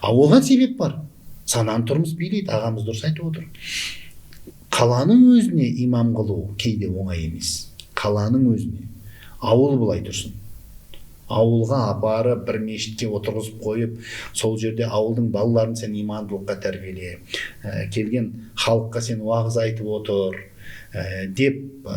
Оған себеп бар. Сананы тұрмыс билейді, ағамыз дұрыс айтып отыр. Қаланың өзіне имам қылу кейде оңай емес. Қаланың өзіне. Ауыл былай тұрсын. Ауылға апарып, бір мешітке отырғызып қойып, сол жерде ауылдың балаларын сен имандылыққа тәрбиеле, келген халыққа сен уағыз айтып отыр, деп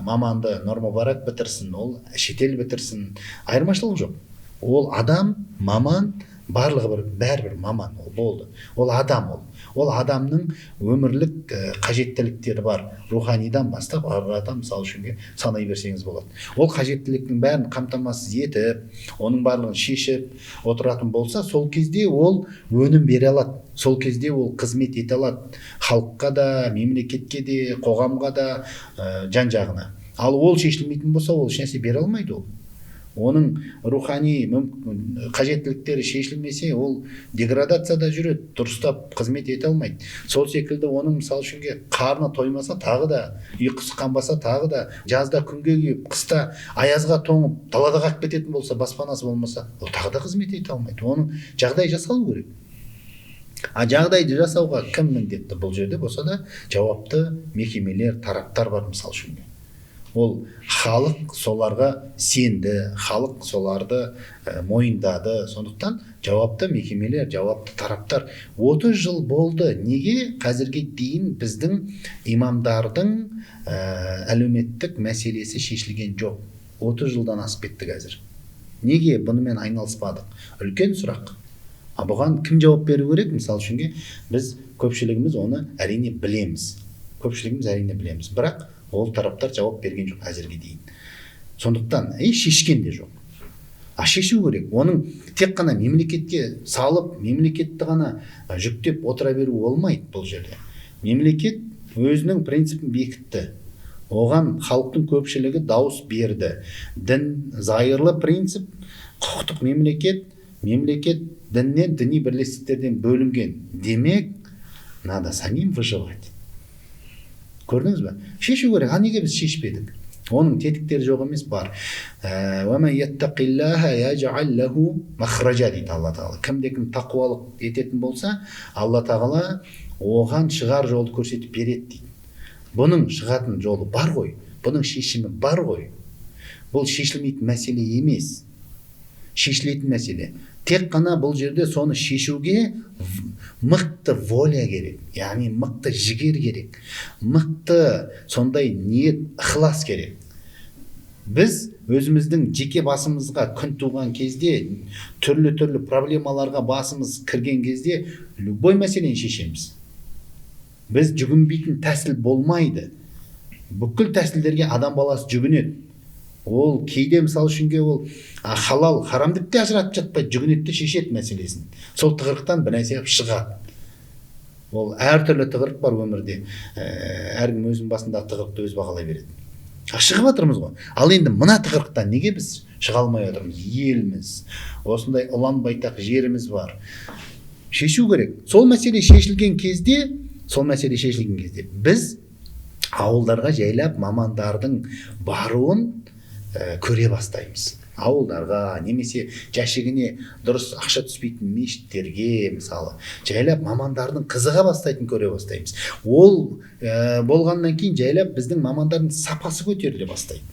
маманды Нұр-Мүбарак бітірсін, ол шетел бітірсін, айырмашылық жоқ. Ол адам, маман, барлығы бәрібір маман, ол болды. Ол адам, ол адамның өмірлік қажеттіліктері бар. Руханидан бастап ағырата мысалы үшінге санай берсеңіз болады. Ол қажеттіліктің бәрін қамтамасыз етіп, оның барлығын шешіп отыратын болса, сол кезде ол өнім бере алады. Сол кезде ол қызмет ете алады. Халыққа да, мемлекетке де, қоғамға да, жан-жағына. Ал ол шешілмейтін болса, ол ешнәрсе бере алмайды ол. Оның рухани қажеттіліктері шешілмесе, ол деградацияда жүреді, дұрыстап қызмет ете алмайды. Сол секілді оның мысалы үшінге қарны тоймаса, тағы да ұйқысы қанбаса, тағы да жазда күнге күйіп, қыста аязға тоңып, далада қалып кететін болса, баспанасы болмаса, ол тағы да қызмет ете алмайды. Оның жағдай жасалу керек. Жағдайды жасауға кім міндетті? Бұл жерде болса да жауапты мекемелер, тараптар бар мысалы үшінге. Ол халық соларға сенді, халық соларды мойындады. Сондықтан жауапты мекемелер, жауапты тараптар 30 жыл болды. Неге қазірге дейін біздің имамдардың әлеуметтік мәселесі шешілген жоқ? 30 жылдан асып кетті қазір. Неге бұнымен айналыспадық? Үлкен сұрақ. Бұған кім жауап беру керек? Мысалы үшінге біз көпшілігіміз оны әрине білеміз. Бірақ ол тараптар жауап берген жоқ әзірге дейін. Сондықтан шешкен де жоқ. Шешу керек. Оның тек қана мемлекетке салып, мемлекетті ғана жүктеп отыра беру болмайды бұл жерде. Мемлекет өзінің принципін бекітті. Оған халықтың көпшілігі дауыс берді. Дін зайырлы принцип, құқықтық мемлекет діннен, діни бірлестіктерден бөлінген. Демек, надо самим выживать. Көрдіңіз бе? Шешу керек. Неге біз шешпедік? Оның тетіктері жоқ емес, бар. وَمَنْ يَتَّقِ اللَّهَ يَجْعَلْ لَهُ مَخْرَجًا дейді Алла Тағала. Кімде-кім тақуалық ететін болса, Алла Тағала оған шығар жолды көрсетіп береді дейді. Бұның шығатын жолы бар ғой, бұның шешімі бар ғой. Бұл шешілмейтін мәселе емес. Шешілетін мәселе. Тек қана бұл жерде соны шешуге мықты воля керек, яғни мықты жігер керек, мықты сондай ниет, ықылас керек. Біз өзіміздің жеке басымызға күн туған кезде, түрлі проблемаларға басымыз кірген кезде, любой мәселені шешеміз. Біз жүгінбейтін тәсіл болмайды. Бүкіл тәсілдерге адам баласы жүгінеді. Ол кейде мысалы үшінге ол халал, харамдық те ажыратып жатпайды, жүгінетті шешет мәселесін. Сол тығырықтан бір нәрсе шығады. Ол әртүрлі тығырық бар өмірде. Әркім өзінің басындағы тығырықты өз бағалай береді. Шығып жатырмыз ғой. Ал енді мына тығырықтан неге біз шыға алмай отырмыз? Еліміз, осындай ұлан байтақ жеріміз бар. Шешу керек. Сол мәселе шешілген кезде біз ауылдарға жайлап мамандардың баруын көре бастаймыз. Ауылдарға, немесе жәшігіне дұрыс ақша түспейтін мешіттерге, мысалы, жайлап мамандардың қызыға бастайтын көре бастаймыз. Ол болғаннан кейін жайлап біздің мамандардың сапасы көтеріле бастайды.